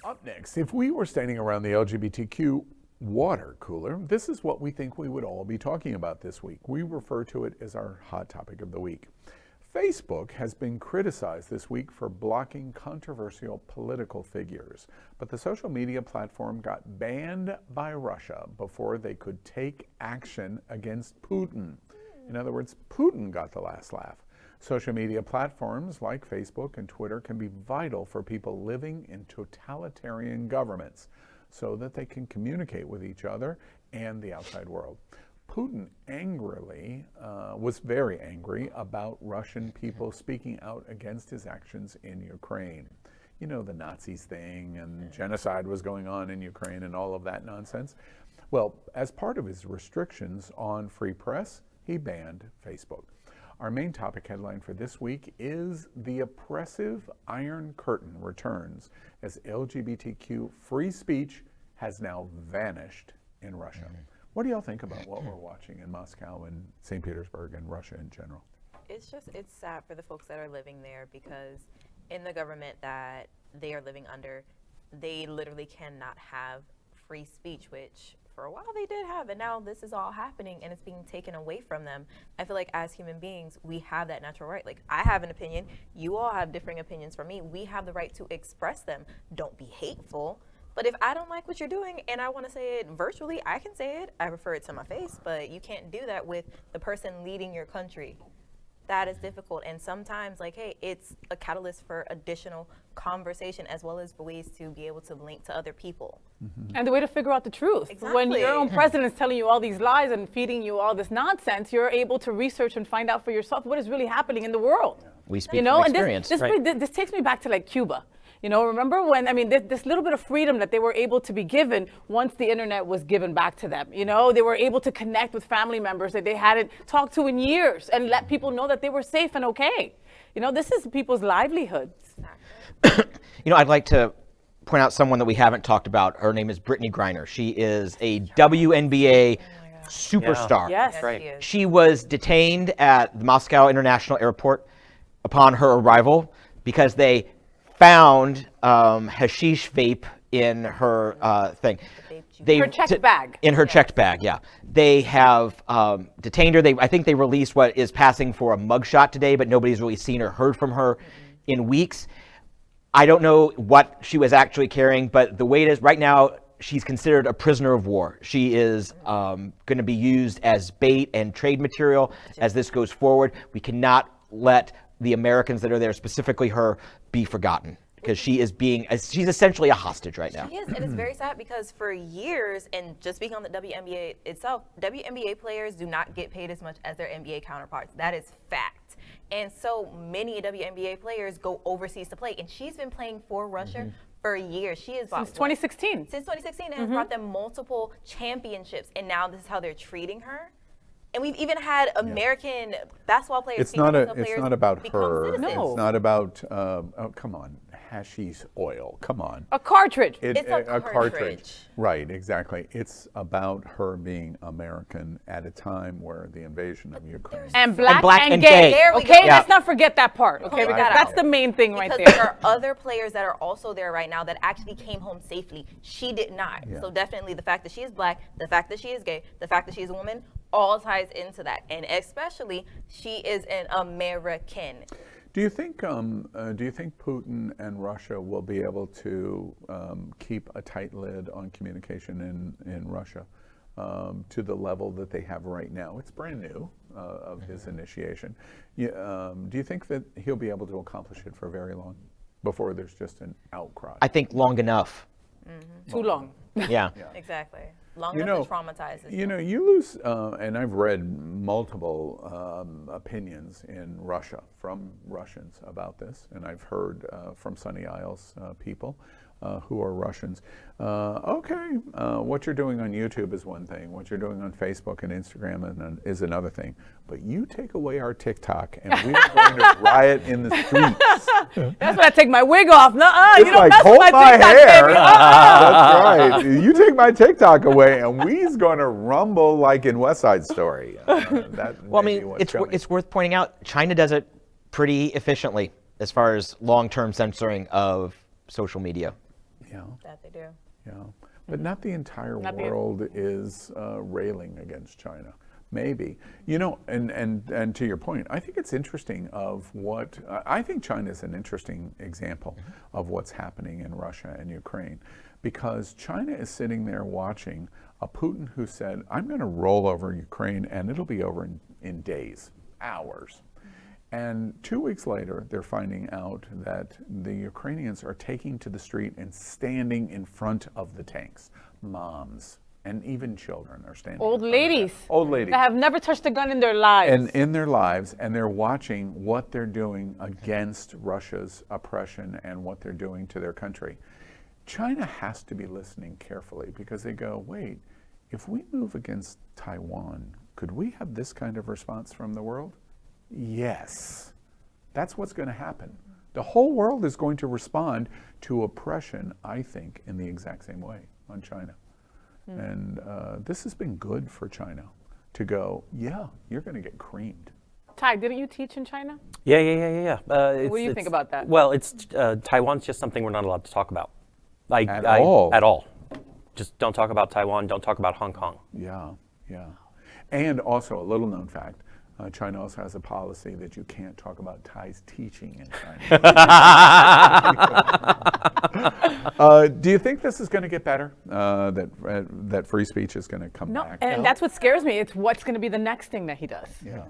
Up next, if we were standing around the LGBTQ water cooler, this is what we think we would all be talking about this week. We refer to it as our hot topic of the week. Facebook has been criticized this week for blocking controversial political figures, but the social media platform got banned by Russia before they could take action against Putin. In other words, Putin got the last laugh. Social media platforms like Facebook and Twitter can be vital for people living in totalitarian governments so that they can communicate with each other and the outside world. Putin was very angry about Russian people speaking out against his actions in Ukraine. You know, the Nazis thing and genocide was going on in Ukraine and all of that nonsense. Well, as part of his restrictions on free press, he banned Facebook. Our main topic headline for this week is the oppressive Iron Curtain returns as LGBTQ free speech has now vanished in Russia. What do y'all think about what we're watching in Moscow and St. Petersburg and Russia in general? It's sad for the folks that are living there, because in the government that they are living under, they literally cannot have free speech, which for a while they did have, and now this is all happening and it's being taken away from them. I feel like as human beings, we have that natural right. Like, I have an opinion, you all have differing opinions from me. We have the right to express them. Don't be hateful. But if I don't like what you're doing and I want to say it virtually, I can say it. I refer it to my face, but you can't do that with the person leading your country. That is difficult. And sometimes, like, hey, it's a catalyst for additional conversation as well as ways to be able to link to other people. And the way to figure out the truth. Exactly. When your own president is telling you all these lies and feeding you all this nonsense, you're able to research and find out for yourself what is really happening in the world. We speak from experience, and this takes me back to like Cuba. You know, remember when, this little bit of freedom that they were able to be given once the internet was given back to them. You know, they were able to connect with family members that they hadn't talked to in years and let people know that they were safe and okay. You know, this is people's livelihoods. You know, I'd like to point out someone that we haven't talked about. Her name is Brittany Griner. She is a WNBA superstar. Yes, right. She was detained at the Moscow International Airport upon her arrival because they found hashish vape in her thing. Her checked bag. In her checked bag, yeah. They have detained her. I think they released what is passing for a mugshot today, but nobody's really seen or heard from her in weeks. I don't know what she was actually carrying, but the way it is right now, she's considered a prisoner of war. She is going to be used as bait and trade material as this goes forward. We cannot let the Americans that are there, specifically her, be forgotten, because she's essentially a hostage right now. She is, and it's very sad because for years, and just speaking on the WNBA itself, WNBA players do not get paid as much as their NBA counterparts. That is fact. And so many WNBA players go overseas to play, and she's been playing for Russia for years. She is since 2016. Since 2016, and has brought them multiple championships, and now this is how they're treating her. And we've even had American basketball players. It's not about her. Citizens. No. It's not about. Oh, come on, hashish oil. Come on. A cartridge. It's a cartridge. Right, exactly. It's about her being American at a time where the invasion of Ukraine. And black and gay. There we okay, go. let's not forget that part. Okay, because that's the main thing right there. Because there are other players that are also there right now that actually came home safely. She did not. Yeah. So definitely the fact that she is black, the fact that she is gay, the fact that she is a woman, all ties into that. And especially, she is an American. Do you think Putin and Russia will be able to keep a tight lid on communication in Russia to the level that they have right now? It's brand new of his initiation. Do you think that he'll be able to accomplish it for very long before there's just an outcry? I think long enough. Too long. Yeah. Exactly. Long enough to traumatize. You know, you lose, and I've read multiple opinions in Russia from Russians about this, and I've heard from Sunny Isles people who are Russians. What you're doing on YouTube is one thing. What you're doing on Facebook and Instagram is another thing. But you take away our TikTok, and we are going to riot in the streets. That's when I take my wig off. Nuh-uh, it's you don't like, mess hold with my TikTok, hair. baby. That's right. You take my TikTok away, and we's going to rumble like in West Side Story. Well, I mean, it's worth pointing out, China does it pretty efficiently as far as long-term censoring of social media. Yeah, That they do. yeah. But not the entire Not the- world is railing against China. Maybe. You know, and to your point, I think it's interesting of what, I think China is an interesting example of what's happening in Russia and Ukraine, because China is sitting there watching a Putin who said, I'm going to roll over Ukraine and it'll be over in days, hours. And 2 weeks later, they're finding out that the Ukrainians are taking to the street and standing in front of the tanks. Moms and even children are standing. Old in front of them. ladies. Old ladies. That have never touched a gun in their lives. And in their lives, and they're watching what they're doing against Russia's oppression and what they're doing to their country. China has to be listening carefully, because they go, wait, if we move against Taiwan, could we have this kind of response from the world? Yes. That's what's going to happen. The whole world is going to respond to oppression, I think, in the exact same way on China. And this has been good for China to go, yeah, you're going to get creamed. Ty, didn't you teach in China? Yeah. What do you think about that? Well, it's Taiwan's just something we're not allowed to talk about. At all. At all. Just don't talk about Taiwan. Don't talk about Hong Kong. Yeah, yeah. And also, a little known fact, China also has a policy that you can't talk about Thai's teaching in China. Do you think this is going to get better? That free speech is going to come No, back? and that's what scares me. It's what's going to be the next thing that he does. Yeah.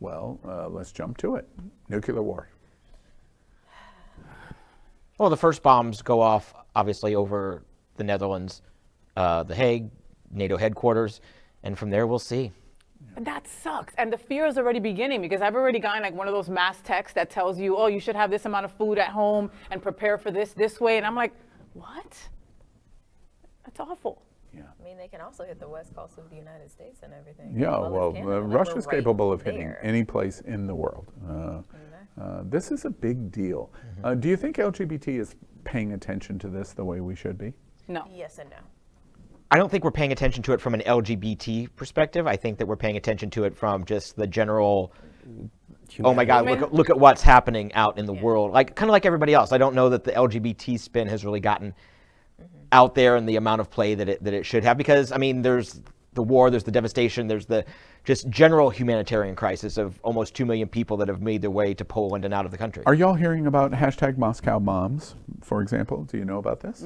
Well, let's jump to it. Nuclear war. Well, the first bombs go off, obviously, over the Netherlands, The Hague, NATO headquarters, and from there we'll see. And that sucks. And the fear is already beginning, because I've already gotten like one of those mass texts that tells you, oh, you should have this amount of food at home and prepare for this way. And I'm like, what? That's awful. Yeah. I mean, they can also hit the west coast of the United States and everything. Yeah, as well, as Canada. Like, Russia's we're right capable of hitting there. any place in the world. This is a big deal. Do you think LGBT is paying attention to this the way we should be? No. Yes and no. I don't think we're paying attention to it from an LGBT perspective. I think that we're paying attention to it from just the general, oh my God, look at what's happening out in the world. Like, kind of like everybody else. I don't know that the LGBT spin has really gotten out there in the amount of play that it should have, because, I mean, there's the war, there's the devastation, there's the just general humanitarian crisis of almost 2 million people that have made their way to Poland and out of the country. Are y'all hearing about hashtag Moscow bombs, for example? Do you know about this?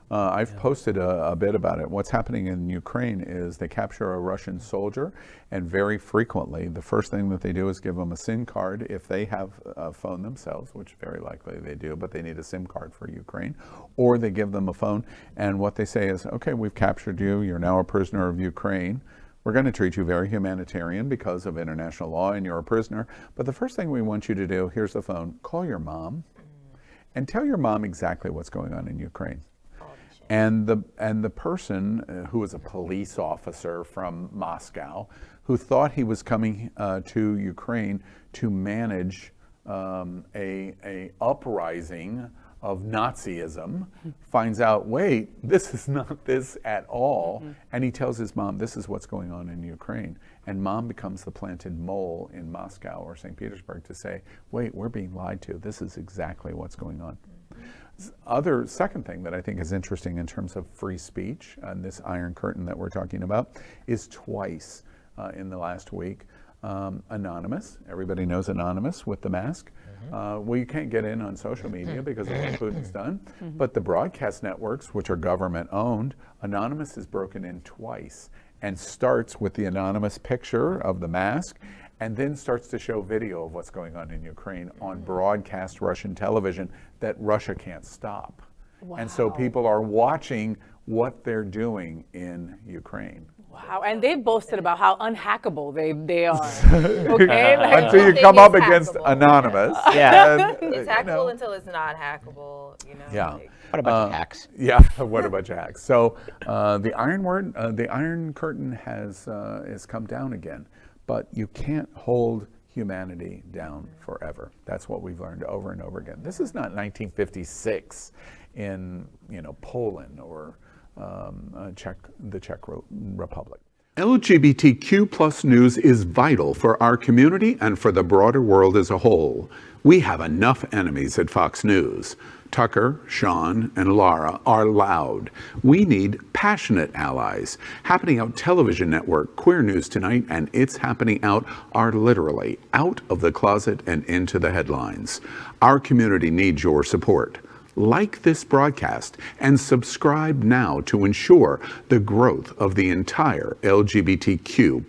I've posted a bit about it. What's happening in Ukraine is they capture a Russian soldier, and very frequently the first thing that they do is give them a SIM card if they have a phone themselves, which very likely they do, but they need a SIM card for Ukraine, or they give them a phone, and what they say is, okay, we've captured you, you're now a prisoner of Ukraine. We're going to treat you very humanitarian because of international law, and you're a prisoner. But the first thing we want you to do, here's the phone, call your mom and tell your mom exactly what's going on in Ukraine. And the person who was a police officer from Moscow, who thought he was coming to Ukraine to manage a uprising of Nazism, finds out, wait, this is not this at all. And he tells his mom, this is what's going on in Ukraine. And mom becomes the planted mole in Moscow or St. Petersburg to say, wait, we're being lied to. This is exactly what's going on. Second thing that I think is interesting in terms of free speech, and this Iron Curtain that we're talking about, is twice in the last week, Anonymous, everybody knows Anonymous with the mask. Well, you can't get in on social media because of what Putin's done, but the broadcast networks, which are government owned, Anonymous is broken in twice and starts with the anonymous picture of the mask, and then starts to show video of what's going on in Ukraine on broadcast Russian television that Russia can't stop. Wow. And so people are watching what they're doing in Ukraine. Wow, and they boasted about how unhackable they are. Okay, like, Until you Everything come is up against hackable. Anonymous. Yeah. and, It's hackable until it's not hackable, you know. Yeah. like- What a bunch of hacks. Yeah, what a bunch of hacks. So the Iron Curtain has come down again, but you can't hold humanity down forever. That's what we've learned over and over again. This is not 1956 in Poland or the Czech Republic. LGBTQ plus news is vital for our community and for the broader world as a whole. We have enough enemies at Fox News. Tucker, Sean, and Laura are loud. We need passionate allies. Happening Out Television Network, Queer News Tonight, and It's Happening Out are literally out of the closet and into the headlines. Our community needs your support. Like this broadcast and subscribe now to ensure the growth of the entire LGBTQ+